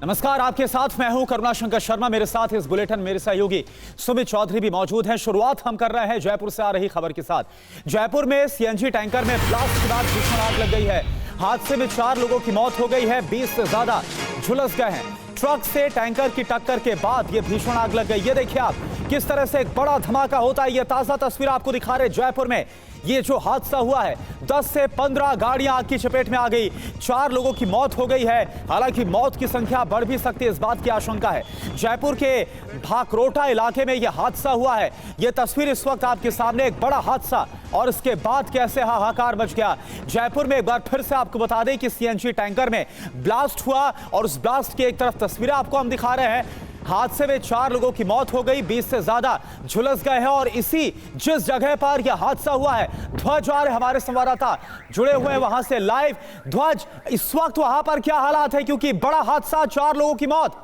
नमस्कार, आपके साथ मैं हूं करुणा शंकर शर्मा। मेरे साथ इस बुलेटिन मेरे सहयोगी सुमित चौधरी भी मौजूद हैं। शुरुआत हम कर रहे हैं जयपुर से आ रही खबर के साथ। जयपुर में सीएनजी टैंकर में ब्लास्ट के बाद भीषण आग लग गई है। हादसे में 4 लोगों की मौत हो गई है, 20 से ज्यादा झुलस गए हैं। ट्रक से टैंकर की टक्कर के बाद ये भीषण आग लग गई। ये देखिए आप किस तरह से एक बड़ा धमाका होता है। ये ताजा तस्वीर आपको दिखा रहे जयपुर में ये जो हादसा हुआ है। 10 से 15 गाड़ियां आग की चपेट में आ गई, 4 लोगों की मौत हो गई है। हालांकि मौत की संख्या बढ़ भी सकती है, इस बात की आशंका है। जयपुर के भाकरोटा इलाके में यह हादसा हुआ है। यह तस्वीर इस वक्त आपके सामने, एक बड़ा हादसा और इसके बाद कैसे हाहाकार मच गया जयपुर में। एक बार फिर से आपको बता दें कि सीएनजी टैंकर में ब्लास्ट हुआ और उस ब्लास्ट की एक तरफ तस्वीरें आपको हम दिखा रहे हैं। हादसे में 4 लोगों की मौत हो गई, 20 से ज्यादा झुलस गए हैं। और जिस जगह पर यह हादसा हुआ है, ध्वज और हमारे संवाददाता जुड़े हुए हैं वहां से लाइव। ध्वज, इस वक्त वहां पर क्या हालात है, क्योंकि बड़ा हादसा, 4 लोगों की मौत।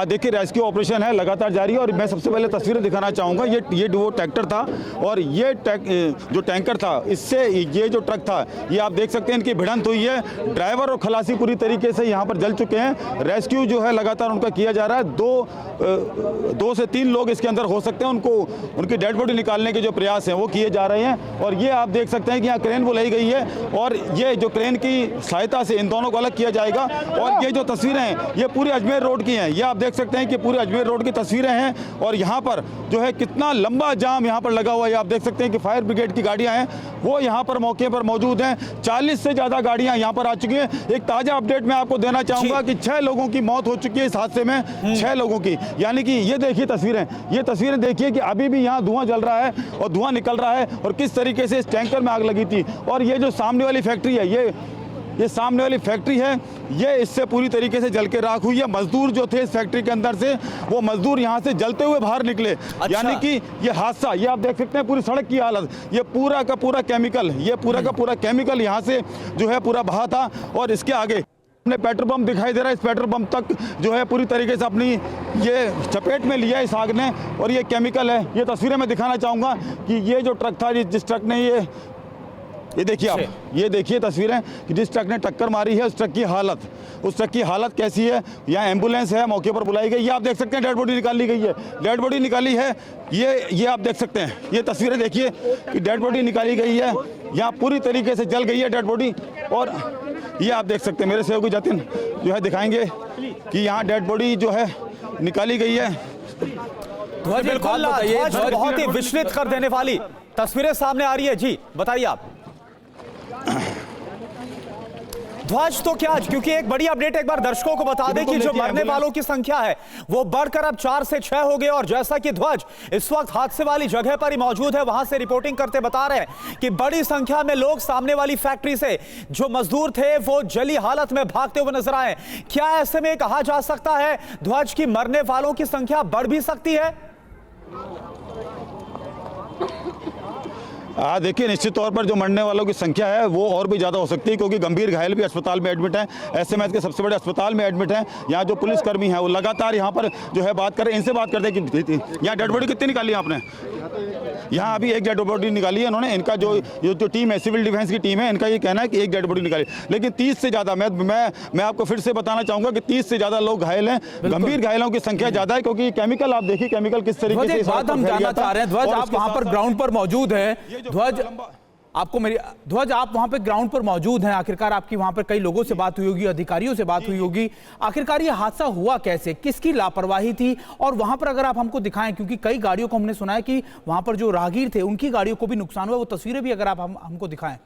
देखिए, रेस्क्यू ऑपरेशन है लगातार जारी है। और मैं सबसे पहले तस्वीरें दिखाना चाहूँगा। ये वो ट्रैक्टर था और ये जो टैंकर था, इससे ये जो ट्रक था, ये आप देख सकते हैं इनकी भिड़ंत हुई है। ड्राइवर और खलासी पूरी तरीके से यहाँ पर जल चुके हैं। रेस्क्यू जो है लगातार उनका किया जा रहा है। 2 से 3 लोग इसके अंदर हो सकते हैं। उनकी डेड बॉडी निकालने के जो प्रयास हैं वो किए जा रहे हैं। और ये आप देख सकते हैं कि यहाँ क्रेन बुलाई गई है और ये जो क्रेन की सहायता से इन दोनों को अलग किया जाएगा। और ये जो तस्वीरें हैं ये पूरी अजमेर रोड की हैं। ये आप देख सकते हैं कि पूरे अजमेर रोड की तस्वीरें हैं। और यहाँ पर जो है कितना लंबा जाम यहाँ पर लगा हुआ है। आप देख सकते हैं कि फायर ब्रिगेड की गाड़ियाँ हैं वो यहाँ पर मौके पर मौजूद हैं। 40 से ज़्यादा गाड़ियाँ यहाँ पर आ चुकी हैं। एक ताज़ा अपडेट मैं आपको देना चाहूँगा कि 6 लोगों की मौत हो चुकी है इस हादसे में। 6 लोगों की, यानी कि ये देखिए तस्वीरें, ये तस्वीरें देखिए कि अभी भी यहाँ धुआं जल रहा है और धुआं निकल रहा है। और किस तरीके से इस टैंकर में आग लगी थी। और ये जो सामने वाली फैक्ट्री है, ये सामने वाली फैक्ट्री है, ये इससे पूरी तरीके से जल के राख हुई है। मजदूर जो थे इस फैक्ट्री के अंदर से, वो मजदूर यहाँ से जलते हुए बाहर निकले। यानी कि ये हादसा, ये आप देख सकते हैं पूरी सड़क की हालत, ये पूरा का पूरा केमिकल यहाँ से जो है पूरा बहा था। और इसके आगे अपने पेट्रोल पंप दिखाई दे रहा है, इस पेट्रोल पंप तक जो है पूरी तरीके से अपनी ये चपेट में लिया इस आग ने। और ये केमिकल है। ये तस्वीरें मैं दिखाना चाहूँगा कि ये जो ट्रक था, जिस ट्रक ने ये देखिए आप, ये देखिए तस्वीरें कि जिस ट्रक ने टक्कर मारी है उस ट्रक की हालत कैसी है। यहाँ एम्बुलेंस है, मौके पर बुलाई गई। ये आप देख सकते हैं डेड बॉडी निकाली गई है, डेड बॉडी निकाली है। ये आप देख सकते हैं, ये तस्वीरें देखिए कि डेड बॉडी निकाली गई है। यहाँ पूरी तरीके से जल गई है डेड बॉडी। और ये आप देख सकते हैं, मेरे सहयोगी जतिन जो है दिखाएंगे कि यहाँ डेड बॉडी जो है निकाली गई है। बिल्कुल, बहुत ही विचलित कर देने वाली तस्वीरें सामने आ रही है। जी बताइए आप ध्वज। तो क्या, क्योंकि एक बड़ी अपडेट एक बार दर्शकों को बता दें कि जो मरने वालों की संख्या है वो बढ़कर अब 4 से 6 हो गए। और जैसा कि ध्वज इस वक्त हादसे वाली जगह पर ही मौजूद है, वहां से रिपोर्टिंग करते बता रहे हैं कि बड़ी संख्या में लोग सामने वाली फैक्ट्री से जो मजदूर थे वो जली हालत में भागते हुए नजर आए। क्या ऐसे में कहा जा सकता है ध्वज की मरने वालों की संख्या बढ़ भी सकती है? देखिए, निश्चित तौर पर जो मरने वालों की संख्या है वो और भी ज़्यादा हो सकती है, क्योंकि गंभीर घायल भी अस्पताल में एडमिट हैं। एसएमएस के सबसे बड़े अस्पताल में एडमिट हैं। यहाँ जो पुलिसकर्मी हैं वो लगातार यहाँ पर जो है बात करें, इनसे बात करते हैं कि यहाँ डेड बॉडी कितनी निकाली आपने? यहाँ अभी एक डेड बॉडी निकाली है इन्होंने। इनका जो टीम है, सिविल डिफेंस की टीम है, इनका ये कहना है कि एक डेड बॉडी निकाली। लेकिन 30 से ज़्यादा, मैं आपको फिर से बताना चाहूँगा कि 30 से ज़्यादा लोग घायल हैं। गंभीर घायलों की संख्या ज़्यादा है, क्योंकि केमिकल, आप देखिए केमिकल किस तरीके से। बात हम जानना चाह रहे हैं ध्वज, आप वहाँ पर ग्राउंड पर मौजूद है। ध्वज आप वहां पे ग्राउंड पर मौजूद हैं। आखिरकार आपकी वहां पर कई लोगों से बात हुई होगी, अधिकारियों से बात हुई होगी। आखिरकार ये हादसा हुआ कैसे, किसकी लापरवाही थी? और वहां पर अगर आप हमको दिखाएं, क्योंकि कई गाड़ियों को हमने सुना है कि वहां पर जो राहगीर थे उनकी गाड़ियों को भी नुकसान हुआ, वो तस्वीरें भी अगर आप हमको दिखाएं।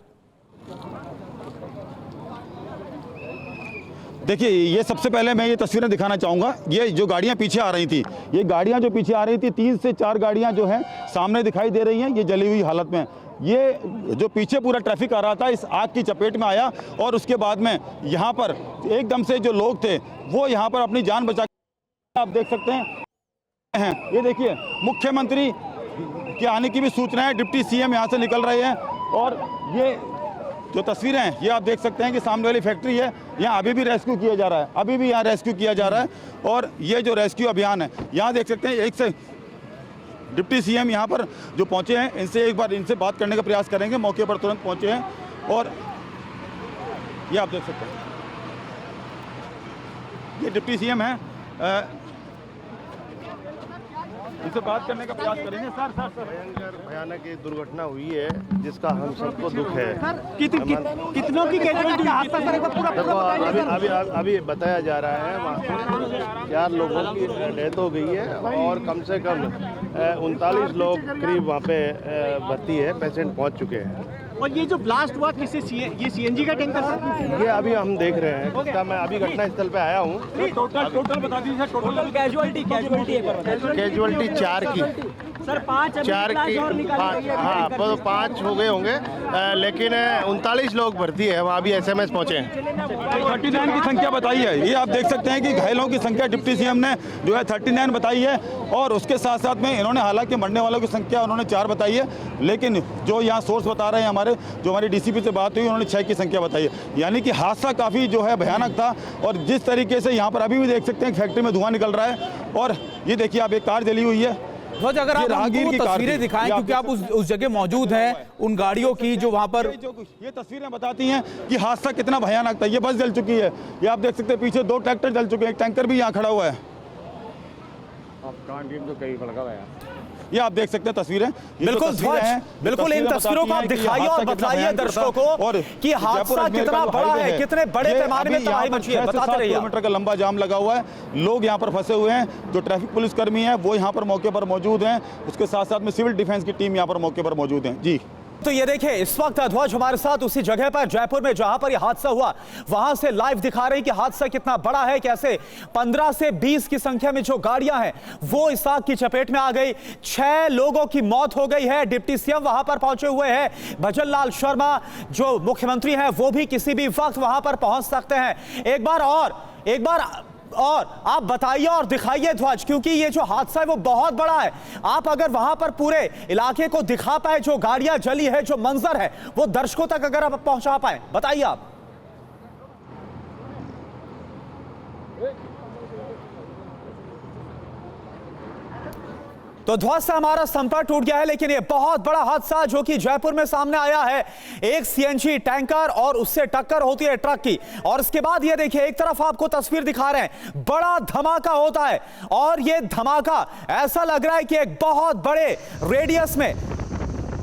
देखिए, ये सबसे पहले मैं ये तस्वीरें दिखाना चाहूँगा। ये जो गाड़ियाँ पीछे आ रही थी, ये गाड़ियाँ जो पीछे आ रही थी, 3 से 4 गाड़ियाँ जो हैं सामने दिखाई दे रही हैं, ये जली हुई हालत में। ये जो पीछे पूरा ट्रैफिक आ रहा था इस आग की चपेट में आया। और उसके बाद में यहाँ पर एकदम से जो लोग थे वो यहाँ पर अपनी जान बचा, आप देख सकते हैं। ये देखिए, मुख्यमंत्री के आने की भी सूचनाएं, डिप्टी सीएम यहाँ से निकल रहे हैं। और ये जो तस्वीरें हैं ये आप देख सकते हैं कि सामने वाली फैक्ट्री है, यहाँ अभी भी रेस्क्यू किया जा रहा है, अभी भी यहाँ रेस्क्यू किया जा रहा है। और ये जो रेस्क्यू अभियान है, यहाँ देख सकते हैं एक से डिप्टी सीएम यहाँ पर जो पहुँचे हैं, इनसे एक बार इनसे बात करने का प्रयास करेंगे। मौके पर तुरंत पहुँचे हैं और ये आप देख सकते हैं, ये डिप्टी सीएम है, इनसे बात करने का प्रयास करेंगे। सर भयानक एक दुर्घटना हुई है जिसका हम सबको दुख है। कितनों की देखो अभी बताया जा रहा है वहाँ पे 4 लोगों की डेथ हो गई है और कम से कम 39 लोग करीब वहाँ पे भर्ती है, पेशेंट पहुँच चुके हैं। और ये जो ब्लास्ट हुआ किससे ये सीएनजी का टैंकर था? ये अभी हम देख रहे हैं, जिसका मैं अभी घटनास्थल पे आया हूँ। टोटल बता दीजिए, टोटल कैजुअलिटी 4 की सर 5 हाँ, तो 5 हो गए होंगे, लेकिन 39 लोग भर्ती है, वहाँ अभी एसएमएस पहुँचे हैं। 39 की संख्या बताई है। ये आप देख सकते हैं कि घायलों की संख्या डिप्टी सीएम ने जो है 39 बताई है, और उसके साथ साथ में इन्होंने हालांकि मरने वालों की संख्या उन्होंने 4 बताई है, लेकिन जो यहाँ सोर्स बता रहे हैं हमारी डीसीपी से बात हुई, उन्होंने 6 की संख्या बताई है। यानी कि हादसा काफ़ी जो है भयानक था। और जिस तरीके से यहाँ पर अभी भी देख सकते हैं फैक्ट्री में धुआं निकल रहा है, और ये देखिए आप एक कार जली हुई है। ध्वज, अगर आप हमको तस्वीरें दिखाएं, क्योंकि आप उस जगह मौजूद हैं, उन गाड़ियों की जो वहां पर ये तस्वीरें बताती हैं कि हादसा कितना भयानक था। ये बस जल चुकी है, ये आप देख सकते हैं, पीछे 2 ट्रैक्टर जल चुके हैं, एक टैंकर भी यहाँ खड़ा हुआ है। ये आप देख सकते हैं तस्वीरें, बिल्कुल ध्वज, बिल्कुल इन तस्वीरों को आप दिखाइए और बताइए दर्शकों को कि हादसा कितना बड़ा है, कितने बड़े पैमाने में तबाही मची है। बताते रहिए। किलोमीटर का लंबा जाम लगा हुआ है, लोग यहाँ पर फंसे हुए हैं। जो ट्रैफिक पुलिस कर्मी हैं वो यहाँ पर मौके पर मौजूद हैं, उसके साथ साथ में सिविल डिफेंस की टीम यहाँ पर मौके पर मौजूद है। जी तो ये देखिए, इस वक्त ध्वज हमारे साथ उसी जगह पर जयपुर में जहां पर यह हादसा हुआ, वहां से लाइव दिखा रही कि हादसा कितना बड़ा है, कैसे 15 से 20 की संख्या में जो गाड़ियां हैं वो इस आग की चपेट में आ गई। 6 लोगों की मौत हो गई है। डिप्टी सीएम वहां पर पहुंचे हुए हैं। भजन लाल शर्मा जो मुख्यमंत्री हैं वो भी किसी भी वक्त वहां पर पहुंच सकते हैं। एक बार और आप बताइए और दिखाइए ध्वज, क्योंकि ये जो हादसा है वो बहुत बड़ा है। आप अगर वहां पर पूरे इलाके को दिखा पाए, जो गाड़ियां जली है, जो मंजर है, वो दर्शकों तक अगर आप पहुंचा पाए, बताइए आप। तो ध्वज से हमारा संपर्क टूट गया है, लेकिन ये बहुत बड़ा हादसा जो कि जयपुर में सामने आया है। एक सीएनजी टैंकर और उससे टक्कर होती है ट्रक की, और इसके बाद ये देखिए, एक तरफ आपको तस्वीर दिखा रहे हैं, बड़ा धमाका होता है, और ये धमाका ऐसा लग रहा है कि एक बहुत बड़े रेडियस में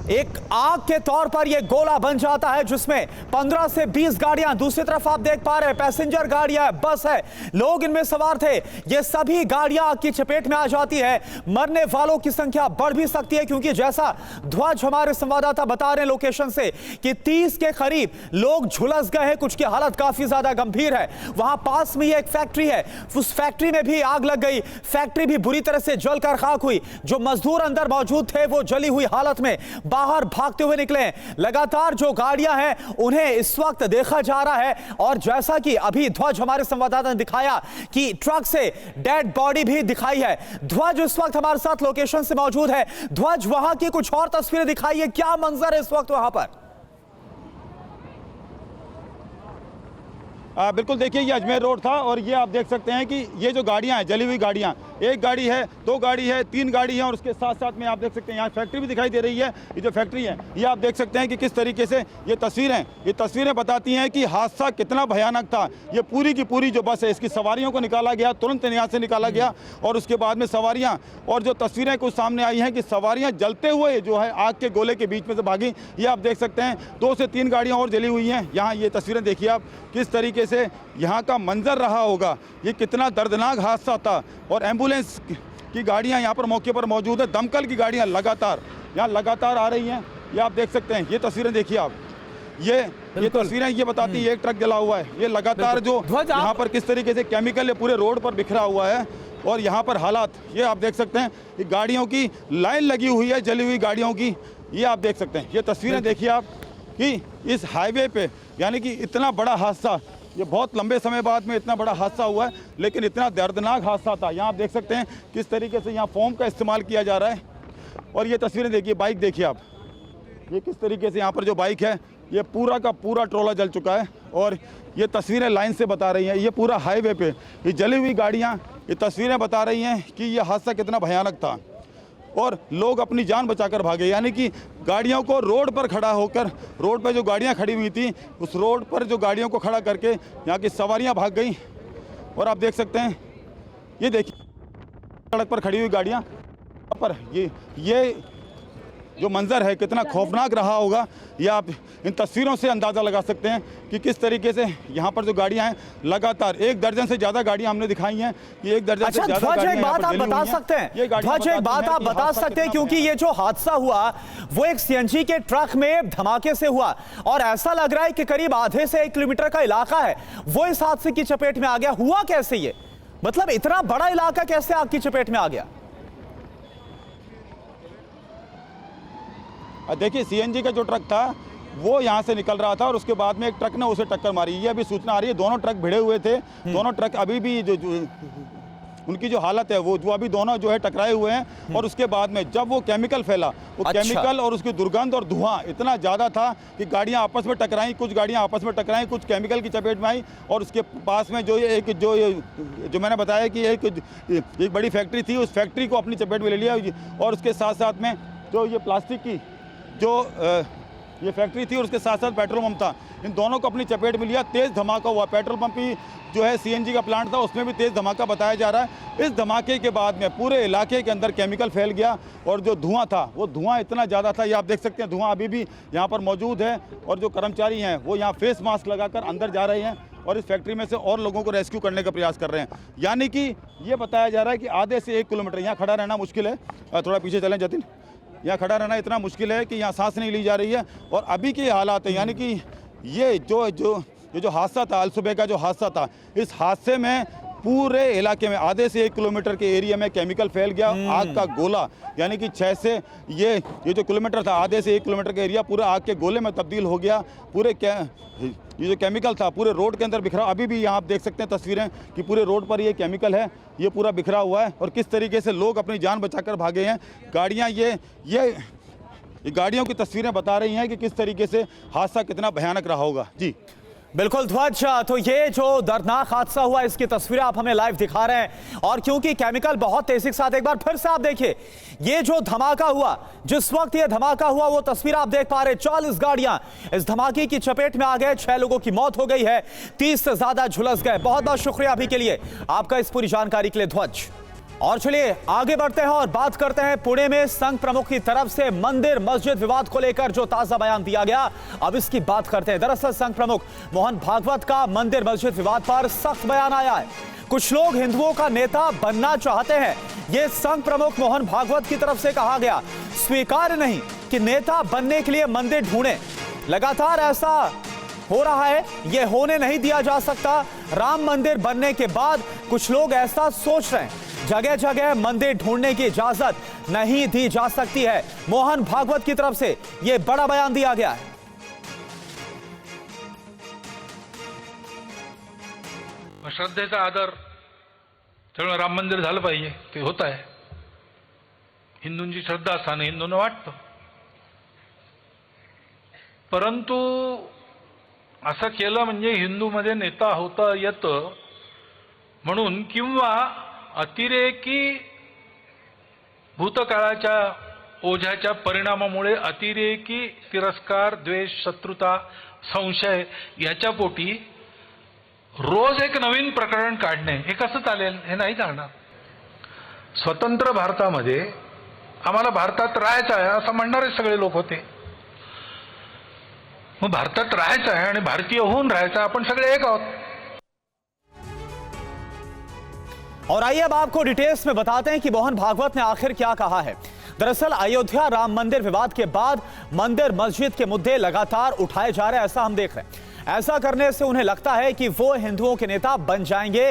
एक आग के तौर पर यह गोला बन जाता है, जिसमें 15 से 20 गाड़ियां, दूसरी तरफ आप देख पा रहे हैं पैसेंजर गाड़ियां, बस है, लोग इनमें सवार थे, ये सभी गाड़ियां आग की चपेट में आ जाती है। मरने वालों की संख्या बढ़ भी सकती है, क्योंकि जैसा ध्वज हमारे संवाददाता बता रहे हैं लोकेशन से कि 30 के करीब लोग झुलस गए हैं, कुछ की हालत काफी ज्यादा गंभीर है। वहां पास में ही एक फैक्ट्री है, उस फैक्ट्री में भी आग लग गई, फैक्ट्री भी बुरी तरह से जलकर खाक हुई। जो मजदूर अंदर मौजूद थे वो जली हुई हालत में बाहर भागते हुए निकले। लगातार जो गाड़ियां हैं उन्हें इस वक्त देखा जा रहा है, और जैसा कि अभी ध्वज हमारे संवाददाता ने दिखाया कि ट्रक से डेड बॉडी भी दिखाई है। ध्वज इस वक्त हमारे साथ लोकेशन से मौजूद है। ध्वज, वहां की कुछ और तस्वीरें दिखाइए, क्या मंजर है इस वक्त वहां पर? बिल्कुल देखिए, ये अजमेर रोड था, और ये आप देख सकते हैं कि ये जो गाड़ियां हैं, जली हुई गाड़ियां, एक गाड़ी है, 2 गाड़ी है, 3 गाड़ी है, और उसके साथ साथ में आप देख सकते हैं यहाँ फैक्ट्री भी दिखाई दे रही है। ये जो फैक्ट्री है, ये आप देख सकते हैं कि किस तरीके से ये तस्वीरें बताती हैं कि हादसा कितना भयानक था। ये पूरी की पूरी जो बस है, इसकी सवारियों को निकाला गया, तुरंत यहाँ से निकाला गया, और उसके बाद में सवारियाँ, और जो तस्वीरें कुछ सामने आई हैं कि सवारियाँ जलते हुए जो है आग के गोले के बीच में से भागी। ये आप देख सकते हैं 2 से 3 गाड़ियाँ और जली हुई हैं। यहाँ ये तस्वीरें देखिए आप, किस तरीके से यहाँ का मंजर रहा होगा, ये कितना दर्दनाक हादसा था। और एम्बुलेंस की गाड़ियाँ यहाँ पर मौके पर मौजूद है, दमकल की गाड़ियाँ लगातार आ रही हैं। ये आप देख सकते हैं, ये तस्वीरें देखिए आप, ये तस्वीरें ये बताती है एक ट्रक जला हुआ है। ये लगातार जो यहाँ पर किस तरीके से केमिकल ये पूरे रोड पर बिखरा हुआ है, और यहाँ पर हालात ये आप देख सकते हैं कि गाड़ियों की लाइन लगी हुई है, जली हुई गाड़ियों की। ये आप देख सकते हैं, ये तस्वीरें देखिए आप कि इस हाईवे पे यानी कि इतना बड़ा हादसा, ये बहुत लंबे समय बाद में इतना बड़ा हादसा हुआ है, लेकिन इतना दर्दनाक हादसा था। यहाँ आप देख सकते हैं किस तरीके से यहाँ फोम का इस्तेमाल किया जा रहा है। और ये तस्वीरें देखिए, बाइक देखिए आप, ये किस तरीके से यहाँ पर जो बाइक है, ये पूरा का पूरा ट्रोला जल चुका है। और ये तस्वीरें लाइन से बता रही हैं, ये पूरा हाईवे पे ये जली हुई गाड़ियाँ, ये तस्वीरें बता रही हैं कि ये हादसा कितना भयानक था। और लोग अपनी जान बचाकर भागे। यानी कि गाड़ियों को रोड पर खड़ा होकर, रोड पर जो गाड़ियां खड़ी हुई थी उस रोड पर जो गाड़ियों को खड़ा करके यहाँ की सवारियां भाग गई। और आप देख सकते हैं, ये देखिए सड़क पर खड़ी हुई गाड़ियां पर ये जो मंजर है कितना खौफनाक रहा होगा, ये आप इन तस्वीरों से अंदाज़ा लगा सकते हैं कि किस तरीके से यहाँ पर जो गाड़ियां हैं लगातार 1 दर्जन से ज़्यादा गाड़ियां हमने दिखाई हैं। ये 1 दर्जन से ज़्यादा गाड़ियां एक बात आप बता सकते हैं, ध्वज एक बात आप बता सकते हैं, क्योंकि ये जो हादसा हुआ वो एक सीएनजी के ट्रक में धमाके से हुआ और ऐसा लग रहा है कि करीब आधे से 1 किलोमीटर का इलाका है वो इस हादसे की चपेट में आ गया। हुआ कैसे ये, मतलब इतना बड़ा इलाका कैसे आग की चपेट में आ गया? देखिए, सीएनजी का जो ट्रक था वो यहाँ से निकल रहा था और उसके बाद में एक ट्रक ने उसे टक्कर मारी। ये अभी सूचना आ रही है, दोनों ट्रक भिड़े हुए थे, दोनों ट्रक अभी भी जो उनकी जो हालत है वो अभी दोनों जो है टकराए हुए हैं। और उसके बाद में जब वो केमिकल फैला, वो केमिकल और उसकी दुर्गंध और धुआं इतना ज़्यादा था कि गाड़ियाँ आपस में टकराई, कुछ गाड़ियाँ आपस में टकराई, कुछ केमिकल की चपेट में आई। और उसके पास में जो मैंने बताया कि एक बड़ी फैक्ट्री थी, उस फैक्ट्री को अपनी चपेट में ले लिया। और उसके साथ साथ में जो ये प्लास्टिक की जो ये फैक्ट्री थी और उसके साथ साथ पेट्रोल पंप था, इन दोनों को अपनी चपेट में लिया। तेज़ धमाका हुआ। पेट्रोल पंप की जो है सीएनजी का प्लांट था उसमें भी तेज़ धमाका बताया जा रहा है। इस धमाके के बाद में पूरे इलाके के अंदर केमिकल फैल गया और जो धुआं था वो धुआं इतना ज़्यादा था, ये आप देख सकते हैं, धुआं अभी भी यहाँ पर मौजूद है। और जो कर्मचारी हैं वो यहाँ फेस मास्क लगाकर अंदर जा रहे हैं और इस फैक्ट्री में से और लोगों को रेस्क्यू करने का प्रयास कर रहे हैं। यानी कि ये बताया जा रहा है कि आधे से 1 किलोमीटर यहाँ खड़ा रहना मुश्किल है। थोड़ा पीछे चलें जतिन, यहाँ खड़ा रहना इतना मुश्किल है कि यहाँ सांस नहीं ली जा रही है। और अभी के हालात है, यानी कि ये जो हादसा था, अलसुबह का जो हादसा था, इस हादसे में पूरे इलाके में आधे से 1 किलोमीटर के एरिया में केमिकल फैल गया। आग का गोला, यानी कि 6 से ये जो किलोमीटर था, आधे से 1 किलोमीटर का एरिया पूरा आग के गोले में तब्दील हो गया। पूरे ये जो केमिकल था पूरे रोड के अंदर बिखरा। अभी भी यहाँ आप देख सकते हैं तस्वीरें कि पूरे रोड पर ये केमिकल है, ये पूरा बिखरा हुआ है। और किस तरीके से लोग अपनी जान बचाकर भागे हैं। गाड़ियाँ ये गाड़ियों की तस्वीरें बता रही हैं कि किस तरीके से हादसा कितना भयानक रहा होगा। जी बिल्कुल ध्वज, तो ये जो दर्दनाक हादसा हुआ इसकी तस्वीरें आप हमें लाइव दिखा रहे हैं। और क्योंकि केमिकल बहुत तेजी के साथ, एक बार फिर से आप देखिए ये जो धमाका हुआ, जिस वक्त ये धमाका हुआ वो तस्वीर आप देख पा रहे हैं। 40 गाड़ियां इस धमाके की चपेट में आ गए, 6 लोगों की मौत हो गई है, 30 से ज्यादा झुलस गए। बहुत बहुत शुक्रिया अभी के लिए आपका, इस पूरी जानकारी के लिए ध्वज। और चलिए आगे बढ़ते हैं और बात करते हैं पुणे में संघ प्रमुख की तरफ से मंदिर मस्जिद विवाद को लेकर जो ताजा बयान दिया गया, अब इसकी बात करते हैं। दरअसल संघ प्रमुख मोहन भागवत का मंदिर मस्जिद विवाद पर सख्त बयान आया है। कुछ लोग हिंदुओं का नेता बनना चाहते हैं, यह संघ प्रमुख मोहन भागवत की तरफ से कहा गया। स्वीकार्य नहीं कि नेता बनने के लिए मंदिर ढूंढें, लगातार ऐसा हो रहा है, यह होने नहीं दिया जा सकता। राम मंदिर बनने के बाद कुछ लोग ऐसा सोच रहे हैं, जगह जगह मंदिर ढूंढने की इजाजत नहीं दी जा सकती है। मोहन भागवत की तरफ से यह बड़ा बयान दिया गया है। श्रद्धेचा आदर, त्यामुळे राम मंदिर झालं पाहिजे, ते होत आहे। हिंदूंची श्रद्धा असताना हिंदूंना वाटतं, परंतु असं केलं म्हणजे हिंदूमध्ये नेता होता येतं म्हणून, किंवा अतिरेकी भूतकाळाच्या ओझ्याच्या परिणामामुळे अतिरेकी तिरस्कार, द्वेष, शत्रुता, संशय याच्या पोटी रोज एक नवीन प्रकरण काढणे हे कसं चालेल? हे नाही चालणार। स्वतंत्र भारतामध्ये आम्हाला भारतात राहायचं आहे असं म्हणणारे सगळे लोक होते। मग भारतात राहायचं आहे आणि भारतीय होऊन राहायचं, आपण सगळे एक आहोत। और आइए अब आपको डिटेल्स में बताते हैं कि मोहन भागवत ने आखिर क्या कहा है। दरअसल अयोध्या राम मंदिर विवाद के बाद मंदिर मस्जिद के मुद्दे लगातार उठाए जा रहे हैं, ऐसा हम देख रहे हैं। ऐसा करने से उन्हें लगता है कि वो हिंदुओं के नेता बन जाएंगे।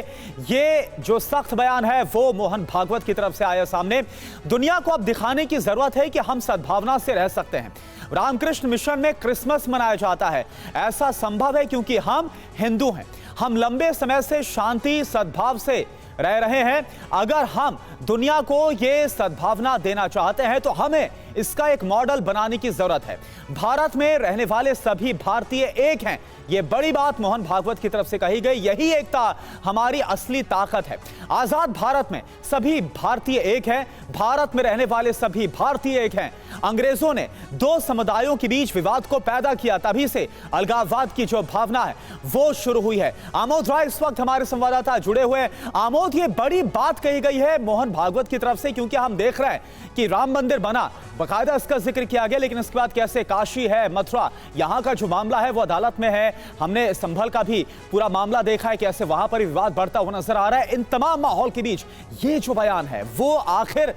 ये जो सख्त बयान है वो मोहन भागवत की तरफ से आया सामने। दुनिया को अब दिखाने की जरूरत है कि हम सद्भावना से रह सकते हैं। रामकृष्ण मिशन में क्रिसमस मनाया जाता है, ऐसा संभव है क्योंकि हम हिंदू हैं। हम लंबे समय से शांति सद्भाव से रह रहे हैं। अगर हम दुनिया को ये सद्भावना देना चाहते हैं तो हमें इसका एक मॉडल बनाने की जरूरत है। भारत में रहने वाले सभी भारतीय एक हैं, ये बड़ी बात मोहन भागवत की तरफ से कही गई। यही एकता हमारी असली ताकत है। आजाद भारत में सभी भारतीय एक हैं, भारत में रहने वाले सभी भारतीय एक हैं। अंग्रेजों ने दो समुदायों के बीच विवाद को पैदा किया, तभी से अलगाववाद की जो भावना है वो शुरू हुई है। आमोद राय इस वक्त हमारे संवाददाता जुड़े हुए हैं। आमोद, ये बड़ी बात कही गई है मोहन भागवत की तरफ से, क्योंकि हम देख रहे हैं कि राम मंदिर बना, बाकायदा इसका जिक्र किया गया, लेकिन इसके बाद कैसे काशी है, मथुरा, यहां का जो मामला है वो अदालत में है। हमने संभल का भी पूरा मामला देखा है, कैसे वहां पर विवाद बढ़ता हुआ नजर आ रहा है। इन तमाम माहौल के बीच ये जो बयान है वो आखिर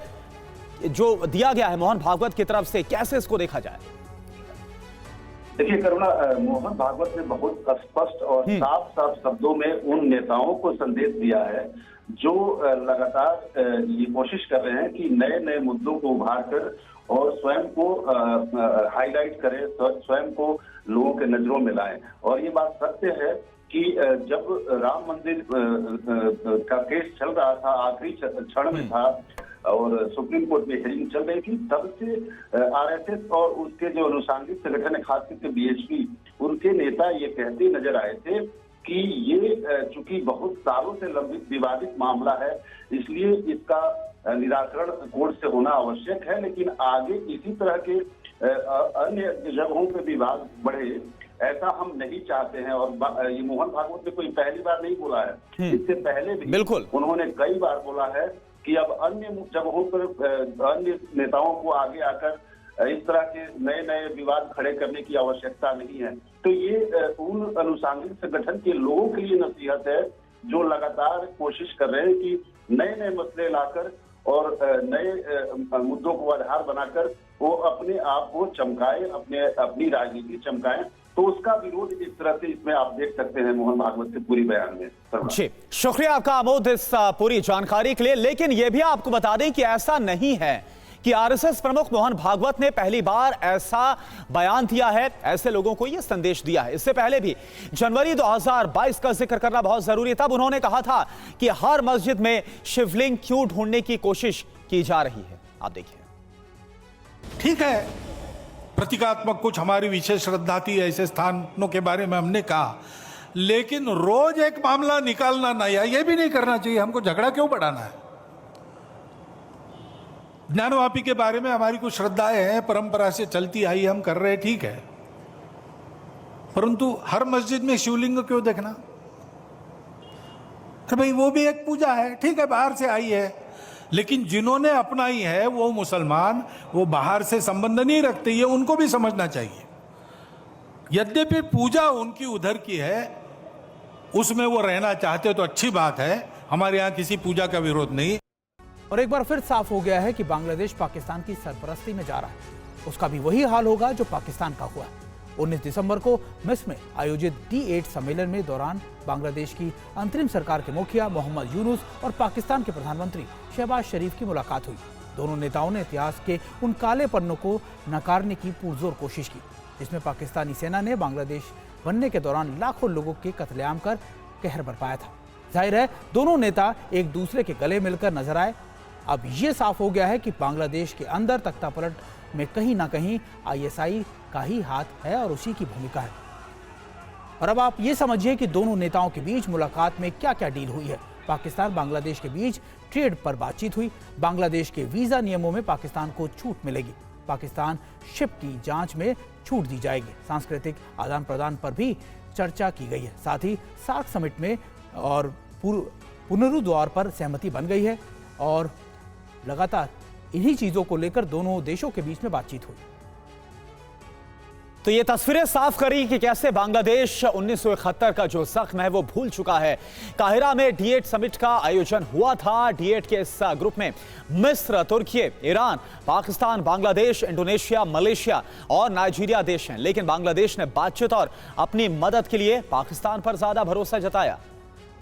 जो दिया गया है मोहन भागवत की तरफ से, कैसे इसको देखा जाए? देखिए करुणा, मोहन भागवत ने बहुत स्पष्ट और साफ साफ शब्दों में उन नेताओं को संदेश दिया है जो लगातार ये कोशिश कर रहे हैं कि नए नए मुद्दों को उभार कर और स्वयं को हाईलाइट करें, स्वयं को लोगों के नजरों में लाएं। और ये बात सत्य है कि जब राम मंदिर का केस चल रहा था, आखिरी क्षण में था और सुप्रीम कोर्ट में हियरिंग चल रही थी, तब से आरएसएस और उसके जो अनुसांगिक संगठन है, खास करके बीएचपी, उनके नेता ये कहते नजर आए थे कि ये चूंकि बहुत सालों से लंबित विवादित मामला है, इसलिए इसका निराकरण कोर्ट से होना आवश्यक है, लेकिन आगे इसी तरह के अन्य जगहों पे विवाद बढ़े ऐसा हम नहीं चाहते हैं। और ये मोहन भागवत ने कोई पहली बार नहीं बोला है, इससे पहले भी बिल्कुल उन्होंने कई बार बोला है कि अब अन्य जगहों पर अन्य नेताओं को आगे आकर इस तरह के नए नए विवाद खड़े करने की आवश्यकता नहीं है। तो ये उन अनुसांगिक संगठन के लोगों के लिए नसीहत है जो लगातार कोशिश कर रहे हैं कि नए नए मसले लाकर और नए मुद्दों को आधार बनाकर वो अपने आप को चमकाए, अपनी राजनीति चमकाएं। तो उसका विरोध इस तरह से इसमें आप देख सकते हैं मोहन भागवत के पूरी बयान में। जी, शुक्रिया आपका आमोद इस पूरी जानकारी के लिए। लेकिन यह भी आपको बता दें कि ऐसा नहीं है कि आरएसएस प्रमुख मोहन भागवत ने पहली बार ऐसा बयान दिया है, ऐसे लोगों को यह संदेश दिया है। इससे पहले भी जनवरी 2022 का जिक्र करना बहुत जरूरी है। तब उन्होंने कहा था कि हर मस्जिद में शिवलिंग क्यों ढूंढने की कोशिश की जा रही है। आप देखिए। ठीक है, प्रतीकात्मक कुछ हमारी विशेष श्रद्धा थी, ऐसे स्थानों के बारे में हमने कहा, लेकिन रोज एक मामला निकालना नया, ये भी नहीं करना चाहिए। हमको झगड़ा क्यों बढ़ाना है? ज्ञानवापी के बारे में हमारी कुछ श्रद्धाएं हैं, परंपरा से चलती आई, हम कर रहे, ठीक है, परंतु हर मस्जिद में शिवलिंग क्यों देखना? तो भाई वो भी एक पूजा है, ठीक है, बाहर से आई है, लेकिन जिन्होंने अपनाई है वो मुसलमान, वो बाहर से संबंध नहीं रखते, ये उनको भी समझना चाहिए। यद्यपि पूजा उनकी उधर की है, उसमें वो रहना चाहते तो अच्छी बात है, हमारे यहाँ किसी पूजा का विरोध नहीं। और एक बार फिर साफ हो गया है कि बांग्लादेश पाकिस्तान की सरपरस्ती में जा रहा है। उसका भी वही हाल होगा जो पाकिस्तान का हुआ। 19 दिसंबर को मिस्र में आयोजित D8 सम्मेलन में दौरान बांग्लादेश की अंतरिम सरकार के मुखिया मोहम्मद यूनुस और पाकिस्तान के प्रधानमंत्री शहबाज शरीफ की मुलाकात हुई। दोनों नेताओं ने इतिहास के उन काले पन्नों को नकारने की पुरजोर कोशिश की, जिसमें पाकिस्तानी सेना ने बांग्लादेश बनने के दौरान लाखों लोगों के कत्लेआम कर कहर बरपाया था। जाहिर है दोनों नेता एक दूसरे के गले मिलकर नजर आए। अब ये साफ हो गया है कि बांग्लादेश के अंदर तख्तापलट में कहीं ना कहीं ISI का ही हाथ है और उसी की भूमिका है। और अब आप ये समझिए कि दोनों नेताओं के बीच मुलाकात में क्या क्या डील हुई है। पाकिस्तान बांग्लादेश के बीच ट्रेड पर बातचीत हुई। बांग्लादेश के वीजा नियमों में पाकिस्तान को छूट मिलेगी। पाकिस्तान शिप की जांच में छूट दी जाएगी। सांस्कृतिक आदान प्रदान पर भी चर्चा की गई है। साथ ही सार्क समिट में और पुनरुद्वार पर सहमति बन गई है और लगातार इन्हीं चीजों को लेकर दोनों देशों के बीच में बातचीत हुई। तो ये तस्वीरें साफ करी कि कैसे बांग्लादेश 1971 का जो जख्म है वो भूल चुका है। काहिरा में D8 समिट का आयोजन हुआ था। D8 के इस ग्रुप में मिस्र, तुर्की, Iran, Pakistan, Bangladesh, Indonesia, Malaysia और नाइजीरिया देश हैं। लेकिन बांग्लादेश ने बातचीत और अपनी मदद के लिए पाकिस्तान पर ज्यादा भरोसा जताया।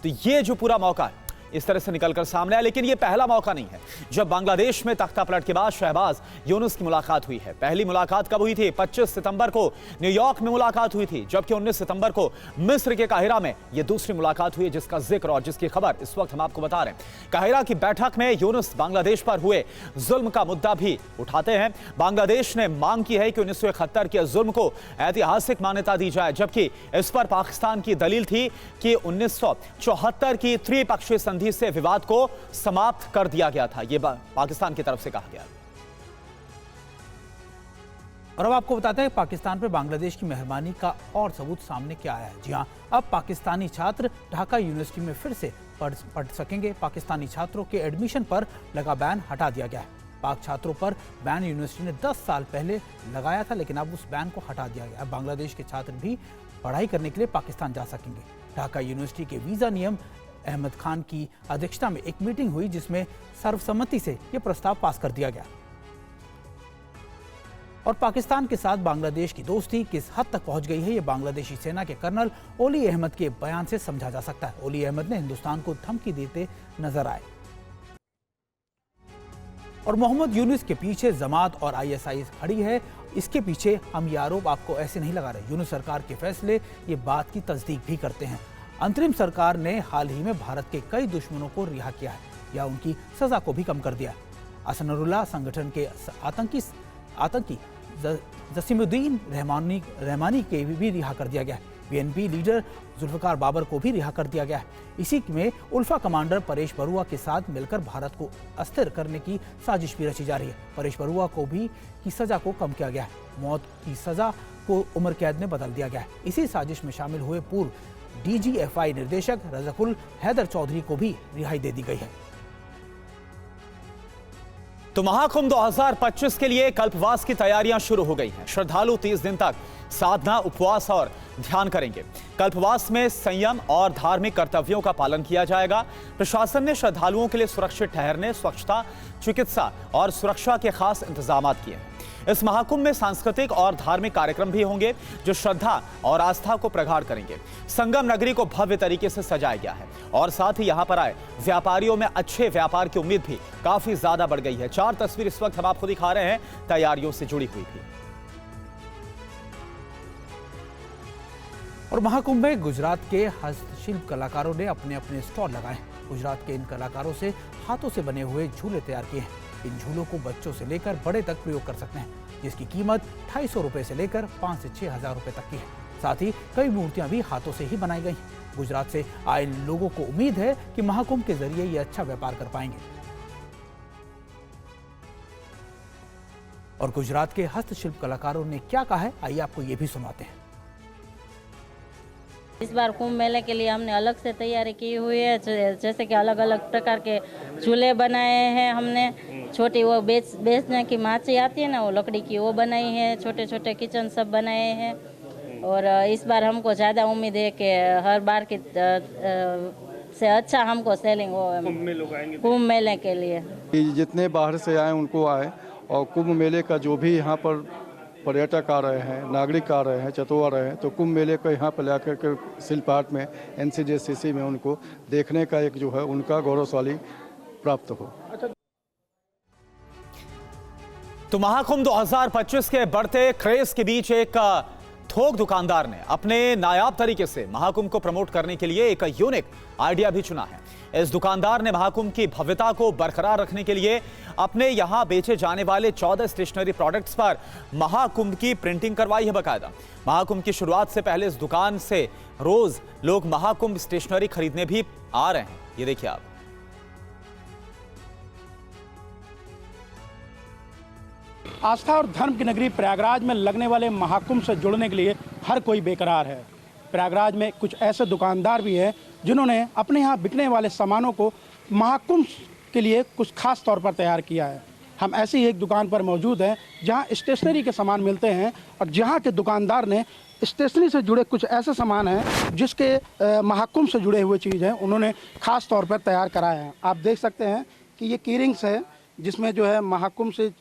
तो ये जो पूरा मौका है, इस तरह से निकलकर सामने आया। लेकिन यह पहला मौका नहीं है जब बांग्लादेश में तख्ता पलट के बाद शहबाज यूनुस की मुलाकात हुई है। पहली मुलाकात कब हुई थी? 25 सितंबर को न्यूयॉर्क में मुलाकात हुई थी, जबकि 19 सितंबर को मिस्र के काहिरा में यह दूसरी मुलाकात हुई है, जिसका जिक्र और जिसकी खबर इस वक्त हम आपको बता रहे हैं। काहिरा की बैठक में यूनुस बांग्लादेश पर हुए जुल्म का मुद्दा भी उठाते हैं। बांग्लादेश ने मांग की है कि 1971 के जुल्म को ऐतिहासिक मान्यता दी जाए, जबकि इस पर पाकिस्तान की दलील थी कि 1974 की त्रिपक्षीय संधि से विवाद को समाप्त कर दिया गया था। यह पाकिस्तान की तरफ से कहा गया। और अब आपको बताते हैं पाकिस्तान पर बांग्लादेश की मेहरबानी का और सबूत सामने क्या आया है। जी हां, अब पाकिस्तानी छात्र ढाका यूनिवर्सिटी में फिर से पढ़ सकेंगे। पाकिस्तानी छात्रों के एडमिशन पर लगा बैन हटा दिया गया है। पाक छात्रों पर बैन यूनिवर्सिटी ने 10 साल पहले लगाया था, लेकिन अब उस बैन को हटा दिया गया। अब बांग्लादेश के छात्र भी पढ़ाई करने के लिए पाकिस्तान जा सकेंगे। ढाका यूनिवर्सिटी के वीज़ा नियम अहमद खान की अध्यक्षता में एक मीटिंग हुई, जिसमें सर्वसम्मति से यह प्रस्ताव पास कर दिया गया। और पाकिस्तान के साथ बांग्लादेश की दोस्ती किस हद तक पहुंच गई है, ये बांग्लादेशी सेना के कर्नल ओली अहमद के बयान से समझा जा सकता है। ओली अहमद ने हिंदुस्तान को धमकी देते नजर आए। और मोहम्मद यूनुस के पीछे जमात और ISIS खड़ी है। इसके पीछे हम ये आरोप आपको ऐसे नहीं लगा रहे। यूनुस सरकार के फैसले ये बात की तस्दीक भी करते हैं। अंतरिम सरकार ने हाल ही में भारत के कई दुश्मनों को रिहा किया है या उनकी सजा को भी कम कर दिया है। असनरुल्लाह संगठन के आतंकी जसीमुद्दीन रहमानी के भी रिहा कर दिया गया है। BNP लीडर जुल्फिकार बाबर को भी रिहा कर दिया गया है। इसी में उल्फा कमांडर परेश बरुआ के साथ मिलकर भारत को अस्थिर करने की साजिश भी रची जा रही है। परेश बरुआ को भी की सजा को कम किया गया है। मौत की सजा को उम्र कैद में बदल दिया गया है। इसी साजिश में शामिल हुए पूर्व DGFI निर्देशक रज़कुल हैदर चौधरी को भी रिहाई दे दी गई है। तो महाकुंभ 2025 के लिए कल्पवास की तैयारियां शुरू हो गई हैं। श्रद्धालु 30 दिन तक साधना, उपवास और ध्यान करेंगे। कल्पवास में संयम और धार्मिक कर्तव्यों का पालन किया जाएगा। प्रशासन ने श्रद्धालुओं के लिए सुरक्षित ठहरने, स्वच्छता, चिकित्सा और सुरक्षा के खास इंतजाम किए हैं। इस महाकुंभ में सांस्कृतिक और धार्मिक कार्यक्रम भी होंगे, जो श्रद्धा और आस्था को प्रगाढ़ करेंगे। संगम नगरी को भव्य तरीके से सजाया गया है और साथ ही यहां पर आए व्यापारियों में अच्छे व्यापार की उम्मीद भी काफी ज्यादा बढ़ गई है। 4 तस्वीर इस वक्त हम आपको दिखा रहे हैं तैयारियों से जुड़ी हुई भी। और महाकुंभ में गुजरात के हस्तशिल्प कलाकारों ने अपने अपने स्टॉल लगाए हैं। गुजरात के इन कलाकारों से हाथों से बने हुए झूले तैयार किए हैं। इन झूलों को बच्चों से लेकर बड़े तक प्रयोग कर सकते हैं, जिसकी कीमत 250 रुपए से लेकर 5 से 6 हजार रुपए तक की है। साथ ही कई मूर्तियां भी हाथों से ही बनाई गई हैं। गुजरात से आए लोगों को उम्मीद है कि महाकुंभ के जरिए ये अच्छा व्यापार कर पाएंगे। और गुजरात के हस्तशिल्प कलाकारों ने क्या कहा है, आइए आपको ये भी सुनाते हैं। इस बार कुंभ मेले के लिए हमने अलग से तैयारी की हुई है, जैसे कि अलग अलग प्रकार के झूले बनाए हैं हमने। छोटी वो बेचने की माची आती है ना, वो लकड़ी की, वो बनाई है। छोटे छोटे किचन सब बनाए हैं। और इस बार हमको ज़्यादा उम्मीद है कि हर बार की से अच्छा हमको सेलिंग हो कुंभ मेले के लिए। जितने बाहर से आए उनको आए, और कुंभ मेले का जो भी यहाँ पर पर्यटक आ रहे हैं, नागरिक आ रहे हैं, चतुआ रहे हैं, तो कुंभ मेले को यहाँ पर लाकर के शिल्प आर्ट में NCJCC में उनको देखने का एक जो है उनका गौरवशाली प्राप्त हो। तो महाकुंभ 2025 के बढ़ते क्रेज के बीच एक थोक दुकानदार ने अपने नायाब तरीके से महाकुंभ को प्रमोट करने के लिए एक यूनिक आइडिया भी चुना है। इस दुकानदार ने महाकुंभ की भव्यता को बरकरार रखने के लिए अपने यहां बेचे जाने वाले 14 स्टेशनरी प्रोडक्ट्स पर महाकुंभ की प्रिंटिंग करवाई है। बकायदा महाकुंभ की शुरुआत से पहले इस दुकान से रोज लोग महाकुंभ स्टेशनरी खरीदने भी आ रहे हैं। ये देखिए आप। आस्था और धर्म की नगरी प्रयागराज में लगने वाले महाकुंभ से जुड़ने के लिए हर कोई बेकरार है। प्रयागराज में कुछ ऐसे दुकानदार भी हैं जिन्होंने अपने यहाँ बिकने वाले सामानों को महाकुंभ के लिए कुछ खास तौर पर तैयार किया है। हम ऐसी ही एक दुकान पर मौजूद हैं जहाँ स्टेशनरी के सामान मिलते हैं, और जहाँ के दुकानदार ने स्टेशनरी से जुड़े कुछ ऐसे सामान हैं जिसके महाकुंभ से जुड़े हुए चीज़ हैं उन्होंने खास तौर पर तैयार कराए हैं। आप देख सकते हैं कि ये कीरिंग्स है, जिसमें जो है महाकुंभ से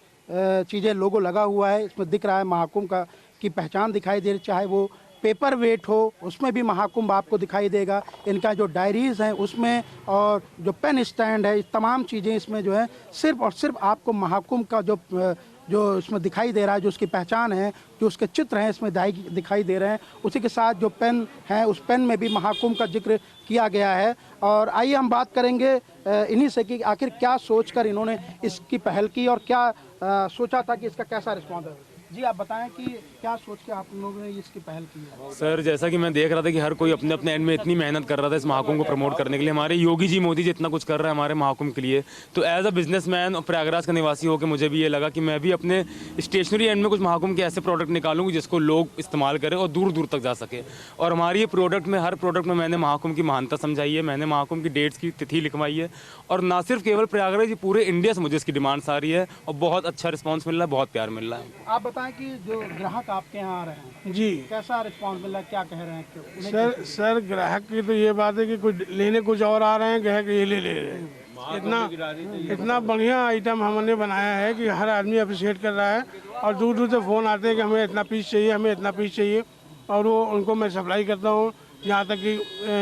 चीज़ें लोगो लगा हुआ है। इसमें दिख रहा है महाकुंभ की पहचान दिखाई दे रही, चाहे वो पेपर वेट हो उसमें भी महाकुंभ आपको दिखाई देगा। इनका जो डायरीज़ हैं उसमें और जो पेन स्टैंड है, तमाम चीज़ें इसमें जो है सिर्फ और सिर्फ आपको महाकुंभ का जो इसमें दिखाई दे रहा है, जो उसकी पहचान है, जो उसके चित्र हैं इसमें दिखाई दे रहे हैं। उसी के साथ जो पेन है उस पेन में भी महाकुंभ का जिक्र किया गया है। और आइए हम बात करेंगे इन्हीं से कि आखिर क्या सोचकर इन्होंने इसकी पहल की और क्या सोचा था कि इसका कैसा रिस्पॉन्स है। जी आप बताएं कि क्या सोच के आप लोगों ने इसकी पहल की है। सर जैसा कि मैं देख रहा था कि हर कोई अपने अपने एंड में इतनी मेहनत कर रहा था इस महाकुंभ को प्रमोट करने के लिए, हमारे योगी जी मोदी जी इतना कुछ कर रहे हैं हमारे महाकुंभ के लिए, तो एज अ बिजनेसमैन और प्रयागराज का निवासी होकर मुझे भी ये लगा कि मैं भी अपने स्टेशनरी एंड में कुछ महाकुंभ के ऐसे प्रोडक्ट निकालूंगी जिसको लोग इस्तेमाल करें और दूर दूर तक जा सके। और हमारी ये प्रोडक्ट में हर प्रोडक्ट में मैंने महाकुंभ की महानता समझाई है, मैंने महाकुंभ की डेट्स की तिथि लिखवाई है और ना सिर्फ केवल प्रयागराज, ये पूरे इंडिया से मुझे इसकी डिमांड्स आ रही है और बहुत अच्छा रिस्पॉन्स मिल रहा है, बहुत प्यार मिल रहा है। आप बताएं कि जो ग्राहक आपके यहाँ आ रहे हैं जी कैसा रिस्पॉन्स मिल रहा है, क्या कह रहे हैं? सर ग्राहक की तो ये बात है कि कुछ लेने कुछ और आ रहे हैं, ग्राहक ये ले रहे हैं। इतना बढ़िया आइटम हमने बनाया है कि हर आदमी अप्रिशिएट कर रहा है और दूर दूर से फ़ोन आते हैं कि हमें इतना पीस चाहिए, हमें इतना पीस चाहिए, और वो उनको मैं सप्लाई करता हूँ यहाँ तक कि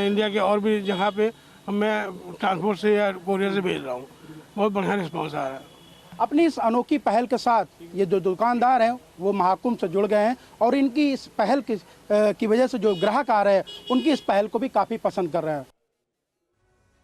इंडिया के और भी जगह पे मैं ट्रांसपोर्ट से या कोरियर से भेज रहा हूँ। बहुत बढ़िया रिस्पॉन्स आ रहा है। अपनी इस अनोखी पहल के साथ ये जो दुकानदार हैं वो महाकुंभ से जुड़ गए हैं और इनकी इस पहल की वजह से जो ग्राहक आ रहे हैं उनकी इस पहल को भी काफ़ी पसंद कर रहे हैं।